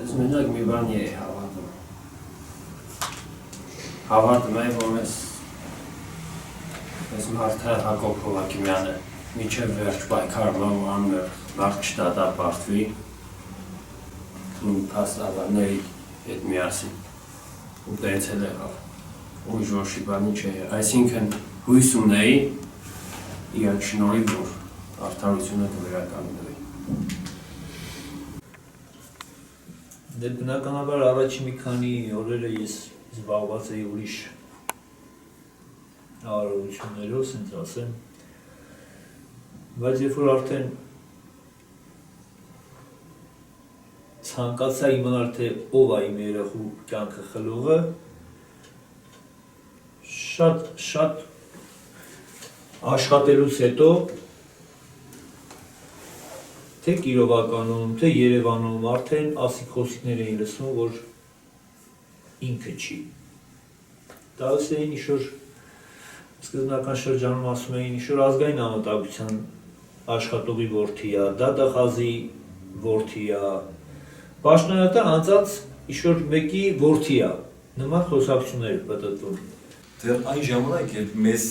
Ես մենակ մի բանի էի հավատում։ Հավատում էի, որ ես մարդը Հակոբ Հովակիմյանը միջև վերջ պայքարում ու անմեղ մարդ չդատապարտվի ու փաստաբանների հետ միասին ու տենց էլ եղավ։ Ուրիշ որոշի բանի չէ։ Այսինքն հույս ունեի իրաք շնորհիվ, որ արդարությունը կվերականգնվի։ Դե բնականաբար առաջի մի քանի օրերը ես զբաղված էի ուրիշ արարողություններով, ասենց ասեմ, բայց երբ որ արդեն ցանկացա իմանալ, թե ով է իմ երեխու կյանքը խլողը, շատ աշխատելուց հետո թե Կիրովականում, թե Երևանում արդեն ասիկ-խոսիկներ էին լսում, որ ինքը չի։ Տալիս էին ինչ-որ սկզբնական շրջանում ասում էին ինչ-որ ազգային անվտանգության աշխատողի որդի է, դատախազի որդի է, պաշտոնատար անցած ինչ-որ մեկի որդի է, նման խոսակցություններ պատտվում։ Դեռ այն ժամանակ, երբ մեզ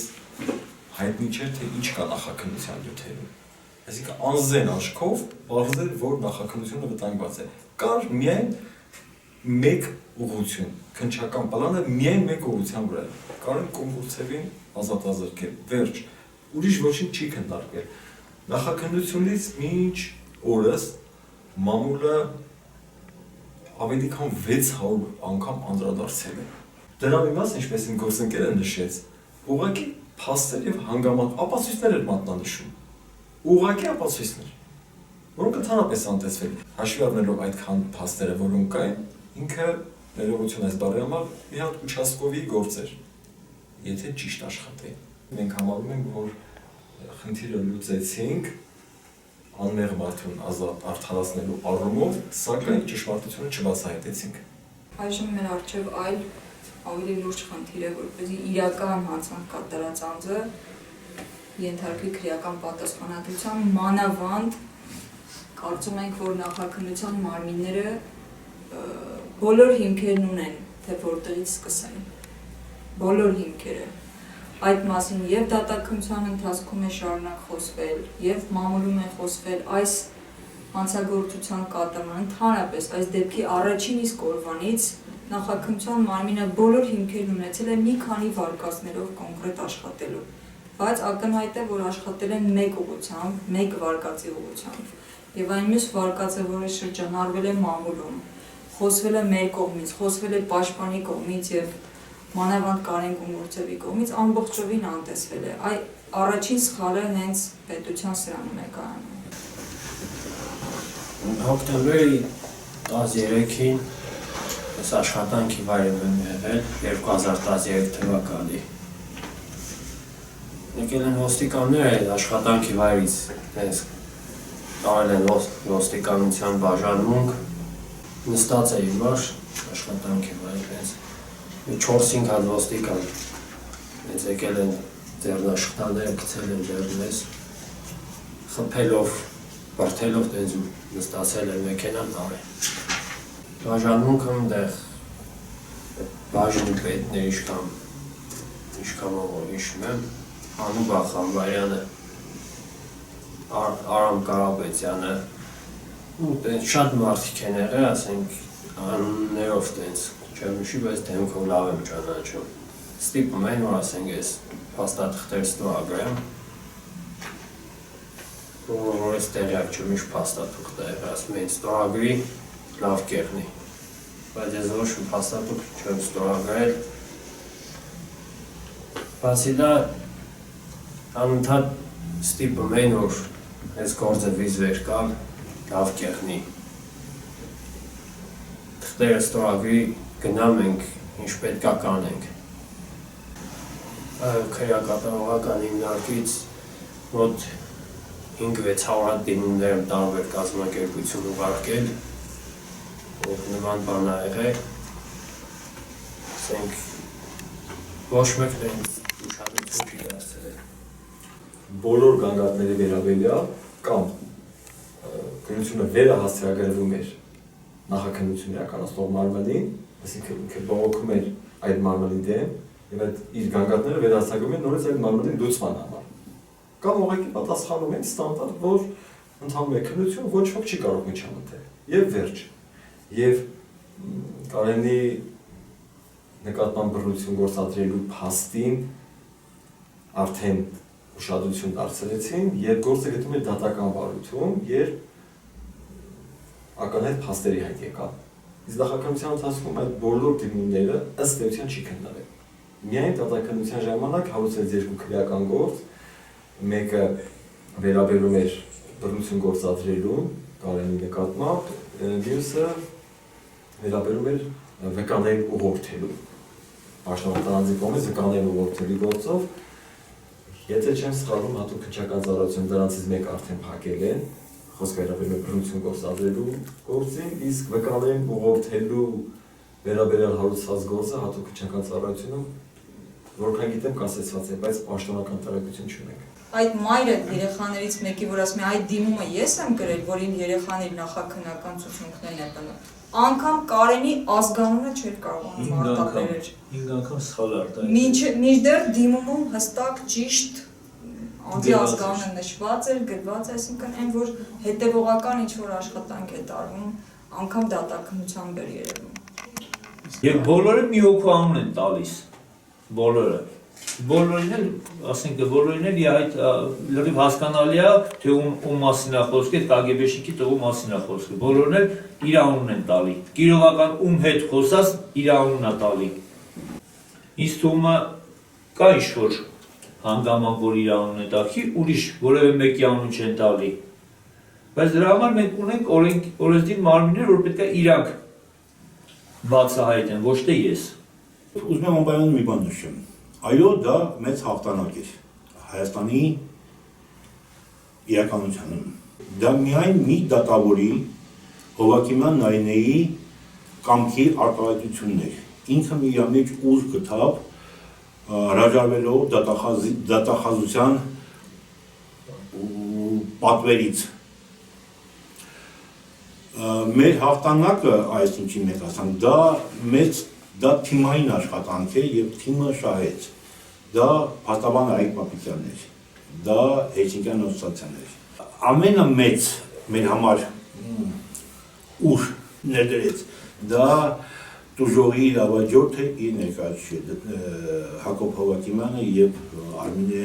հայտնի չէր, թե ինչ կա նախաքննության նյութերում։ Այսինքն անզեն աչքով բարձր որ նախաքննությունը վտանգված է։ Կար միայն մեկ ուղղություն, քննչական պլանը միայն մեկ ուղղության վրա է։ Կարեն կոմկուրցևին ազատազրկել, վերջ, ուրիշ ոչինչ չի քննարկվել։ Նախաքննությունից մինչ օրս մամուլը ավելի քան 600 անգամ անդրադարձել է։ Դրա մի մասը, ինչպես իմ գործընկերը նշեց, ուղղակի փաստեր եւ հանգամանք ապացույցներ էր մատնանշում։ Ուղղակի ապացույցներ, որոնք ընդհանրապես անտեսվել են։ Հաշվի առնելով այդքան փաստերը, որոնք կային, ինքը ներողություն այս բառի համար մի հատ участковի գործ էր, եթե ճիշտ աշխատեին։ Մենք համարում ենք, որ խնդիրը լուծեցինք անմեղ մարդուն ազատ արդարացնելու առումով, սակայն ճշմարտությունը չբացահայտեցինք։ Այժմ մեր առջև այլ ավելի լուրջ խնդիր է, որպեսզի իրական հանցանք կատարած անձը ենթարկվի քրեական պատասխանատվության, մանավանդ կարծում ենք, որ նախաքննության մարմինները բոլոր հիմքերն ունեն, թե որտեղից սկսեն, բոլոր հիմքերը։ Այդ մասին եւ դատաքննության ընթացքում է շարունակ խոսվել, եւ մամուլում է խոսվել այս հանցագործության կատարման ընդհանրապես այս դեպքի առաջին իսկ օրվանից նախաքննության մարմինը բոլոր հիմքերն ունեցել է մի քանի վարկածներով կոնկրետ աշխատելու, բայց ակնհայտ է, որ աշխատել են մեկ ուղղությամբ, մեկ վարկածի ուղղությամբ, եւ այն մյուս վարկածը, որը շրջանառվել է մամուլում, խոսվել է մեր կողմից, խոսվել է պաշտպանի կողմից եւ մանավանդ Կարեն Կոմկուրցևի կողմից ամբողջովին անտեսվել է։ Այ առաջին սխալը հենց պետության սրանում է կայանում։ Հոկտեմբերի 13-ին ես աշխատանքի վայրում եմ եղել 2013 թվականի։ Եկել են ոստիկանները այդ աշխատանքի վայրից, հենց տարել են ոստիկանության բաժանմունք, նստած էի վար աշխատանքի վայր, հենց 4-5 հատ ոստիկան, հենց եկել են ձեռնաշխտաները գցել են ձեռնես, խփելով, բրդելով տենց նստացել են մեքենան տարել։ Բաժանմունքը մտեղ բաժնի պետներ ինչքան որ հիշում եմ, Անուբա Խանբարյանը, Արամ Կարապետյանը, ու տենց շատ մարդիկ են եղել, ասենք անուններով տենց չեմ հիշի, բայց դեմքով լավ եմ ճանաչում։ Ստիպում են, որ ասենք ես փաստաթղթեր ստորագրեմ, որ ես տեղյակ չեմ ինչ փաստաթուղթ է, ասում են ստորագրի, լավ կեղնի, բայց ես ոչ մի փաստաթուղթ չեմ ստորագրել։ Բացի դա անընդհատ ստիպում են, որ այս գործը վիզ վեր կալ, լավ կեղնի։ Թղթերը ստորագրի, գնամ ենք, ինչ պետք է կանենք։ Քրեակատարողական հիմնարկից մոտ 5-600 հատ դիմումներ եմ տարբեր կազմակերպություն ուղարկել, որ նման բան ա եղել, ասենք ոչ մեկն են ուշադրություն չի դարձրել։ Բոլոր գանգատների վերաբերյալ կամ քննությունը վերահասցրագրվում էր նախաքննություն իրականացնող մարմնին, այսինքն ինքը բողոքում էր այդ մարմնի դեմ եւ այդ իր գանգատները վերահսկում են նորից այդ մարմնի լուծման համար։ Կամ ուղղակի պատասխանում են ստանդարտ, որ ընդհանուր է քննություն, ոչ ոք չի կարող միջամտել։ Եվ վերջ։ Եվ Կարենի նկատմամբ բռնություն գործադրելու փաստին արդեն ուշադրություն դարձրեցին, եւ գործը գտնում է դատական վարույթում, երբ ականանյութ փաստերի հայտ եկավ։ Իսկ նախաքննության ընթացքում այդ բոլոր դիմումները ըստ էության չի քննվել։ Միայն դատաքննության ժամանակ հարուցվեց երկու քրեական գործ, մեկը վերաբերում էր բռնություն գործադրելուն Կարենի նկատմամբ, մյուսը վերաբերում էր վկանային ուղղորդելու։ Պաշտոնատարանձի կողմից վկանային ուղղորդելու գործով, եթե չեմ սխալվում, հատուկ քննչական ծառայություն դրանցից մեկ արդեն փակել են, խոսքը վերաբերում է բռնություն գործադրելու գործին, իսկ վկանային ուղղորդելու վերաբերյալ հարուցված գործը հատուկ քննչական ծառայությունում, որքան գիտեմ, կասեցված է, բայց պաշտոնական տարածություն չունենք։ Այդ մայրը երեխաներից մեկի, որ ասում է, այդ դիմումը ես եմ գրել, որ իմ երեխաների նախաքննական ցուցմունքներն է բնում։ Անգամ Կարենի ազգանունը չէր կարողանում արտահայտել։ 5 անգամ սխալ արտահայտել։ Մինչդեռ դիմումում հստակ ճիշտ անձի ազգանունը նշված էր, գրված, այսինքն այն որ հետևողական ինչ-որ աշխատանք է տարվում, անգամ դատաքննությամբ էր երևում։ Եվ բոլորը մի հոգու անուն են տալիս, բոլորը։ Բոլորին էլ, ասենք, բոլորին էլ այդ լրիվ հասկանալի է, թե ում մասին է խոսքը, KGB-շիկի տղու մասին է խոսքը։ Բոլորն էլ իր անունն են տալի։ Կիրովական ում հետ խոսած իր անունն է տալի։ Ինձ թվում է կա ինչ-որ հանգաման, որ իր անունն է տալի, ուրիշ որևէ մեկի անուն չեն տալի։ Բայց դրա համար մենք ունենք օրենսդիր մարմիններ, որ պետք է իրանք բացահայտեն, ոչ թե ես։ Ուզում եմ անպայման մի բան նշեմ։ Այո, դա մեծ հաղթանակ էր Հայաստանի իրականությունում։ Դա միայն մի դատավորի Հովհաննիսյան Նարինեի կամքի արտահայտությունն էր։ Ինքը մի իր մեջ ուժ գտավ հրաժարվելով դատախազության պատվերից։ Մեր հաղթանակը այս ինչի մենք ասանք, դա թիմային աշխատանք է եւ թիմը շահեց։ Դա փաստաբան Արայիկ Պապիկյանն էր, դա Հելսինկյան ասոցիացիան էր։ Ամենամեծ մեր համար ուժ ներդրեց, դա Տուժողի իրավաճորտը իր ներկայացուցիչը Հակոբ Հովհաննիսյանը եւ Արմինե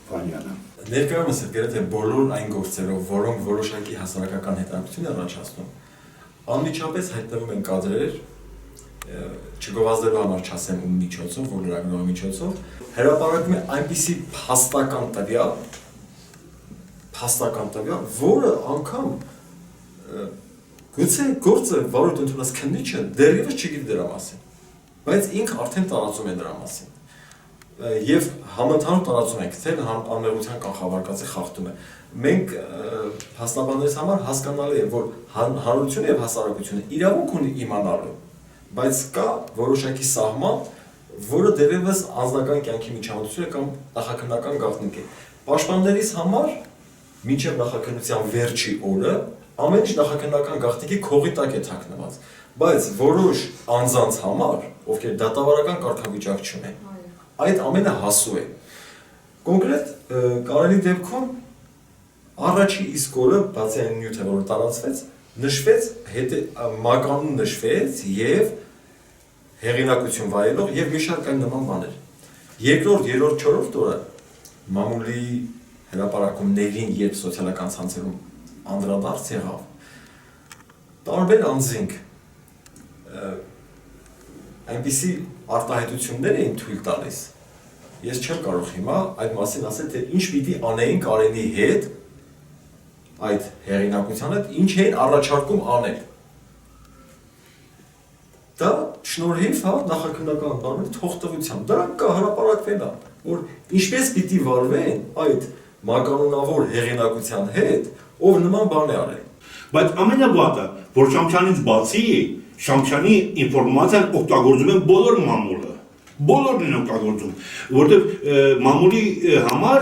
Վանյանը։ Ներկայումս գրեթե բոլոր այն գործերով, որոնք որոշակի հասարակական հետաքրքրություն են առաջացնում, անմիջապես հայտնվում են կադրեր, չգովազդելու համար չասեմ ում միջոցով, որ լրագրողի միջոցով, հրապարակվում է այնպիսի փաստական տվյալ, որը անգամ գուցե գործը վարույթ ընդունած քննիչը դեռևս չգիտի դրա մասին, բայց ինքը արդեն տարածում է դրա մասին։ Եվ համընդհանուր տարածում ենք, թե անմեղության կանխավարկածը խախտում է։ Մենք փաստաբաններից համար հասկանալի է, որ հանրությունը եւ հասարակությունը իրավունք ունի իմանալու, բայց կա որոշակի սահման, որը դեռևս անձնական կյանքի միջամտություն է կամ նախաքննական գաղտնիք է։ Պաշտպաններից համար մինչև նախաքննության վերջի օրը ամեն ինչ նախաքննական գաղտնիքի քողի տակ է թաքնված, բայց որոշ անձանց համար, ովքեր դատավարական կարգավիճակ չունեն, այդ ամենը հասու է։ Կոնկրետ Կարենի դեպքում առաջի իսկ օրը, բացի այն նյութը, որ տարածվեց, նշվեց, մականուն նշվեց եւ հեղինակություն վայելող եւ մի շարք այլ նման բաներ։ Երկրորդ, երրորդ, չորրորդ օրը մամուլի հրապարակումներին եւ սոցիալական ցանցերում անդրադարձ եղավ։ Տարբեր անձինք այնպիսի արտահայտություններ էին թույլ տալիս։ Ես չեմ կարող հիմա այդ մասին ասել, թե ինչ պիտի անեին Կարենի հետ այդ հեղինակության հետ, ինչ էին առաջարկում անել։ Դա շնորհիվ նախաքննական բանների թողտվության, դրանք կա հրապարակվել է, որ ինչպես պիտի վարվեն այդ մականունավոր հեղինակության հետ, ով նման բան է արել։ Բայց ամենավատը, որ Շամչյանից բացի Շամչյանի ինֆորմացիան օգտագործում են բոլոր մամուլը, բոլորն են օգտագործում, որտեղ մամուլի համար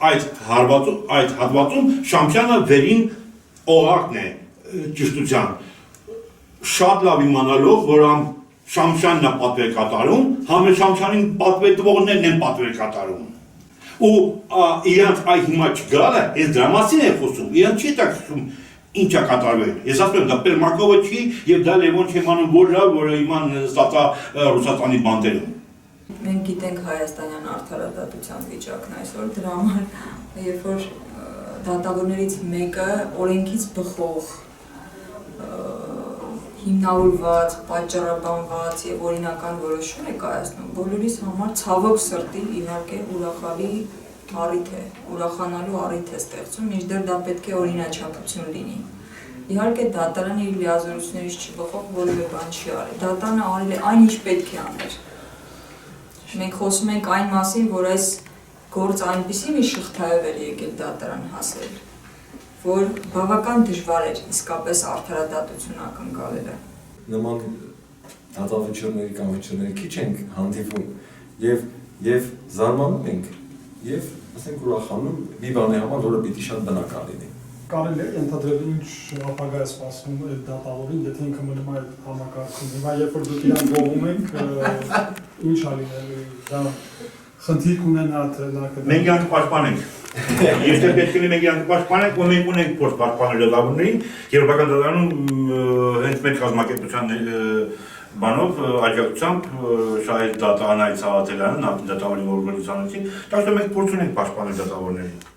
այդ հատվածում Շամչյանը վերին օղակն է ճշտության շատ լավ իմանալով, որ համ Շամշյանն է պատվեր կատարում, համ էլ Շամշյանին պատվեր տվողներն են պատվեր կատարում։ Ու իրանց այ հիմա չգալը, ես դրա մասին եմ խոսում, իրանց չի տակում ինչ է կատարվել։ Ես ասում եմ, դա Պերմակովը չի եւ դա Լևոն Չեմանում որ լավ, որը իման ստացա Ռուսաստանի բանտերում։ Մենք գիտենք հայաստանյան արդարադատության վիճակն այսօր, դրա համար երբ որ դատավորներից մեկը օրենքից բխող հիմնավորված, պատճառաբանված եւ օրինական որոշում է կայացնում, բոլորիս համար ցավոք սրտի իհարկե ուրախալի առիթ է, ուրախանալու առիթ է ստեղծում, մինչդեռ դա պետք է օրինաչափություն լինի։ Իհարկե դատարանը իր լիազորություններից չբխող որևէ բան չի արել։ Դատարանը արել է այն, ինչ պետք է աներ։ Մենք խոսում ենք այն մասին, որ այս գործը այնպիսի մի շղթայով էր եկել դատարան հասել, որ բավական դժվար էր իսկապես արդարադատություն ակնկալելը։ Նման դատավճիռների կամ վճիռների քիչ ենք հանդիպում եւ զարմանում ենք եւ ասենք ուրախանում մի բանի համար, որը պիտի շատ բնական լինի։ Կարելի է ենթադրել ինչ ապագա է սպասվում այդ դատավորին, եթե ինքը մնում է այդ համակարգում։ Հիմա երբ որ դուք իրան գողում եք, ինչ ա լինելու, դա խնդիր կունենա թե նա կդա։ Մենք իրանք պաշտպանենք։ Եթե պետք է մենք իրանք պաշտպանենք, ու մենք ունենք փորձ պաշտպանել դատավորներին, Եվրոպական դատարանում հենց մեր կազմակերպության բանով աջակցությամբ շահել դատարանային Սաղաթելյանը, նախին դատավորի որ գլուխանոցին, դա մենք փորձ ունենք պաշտպանել դատավորներին։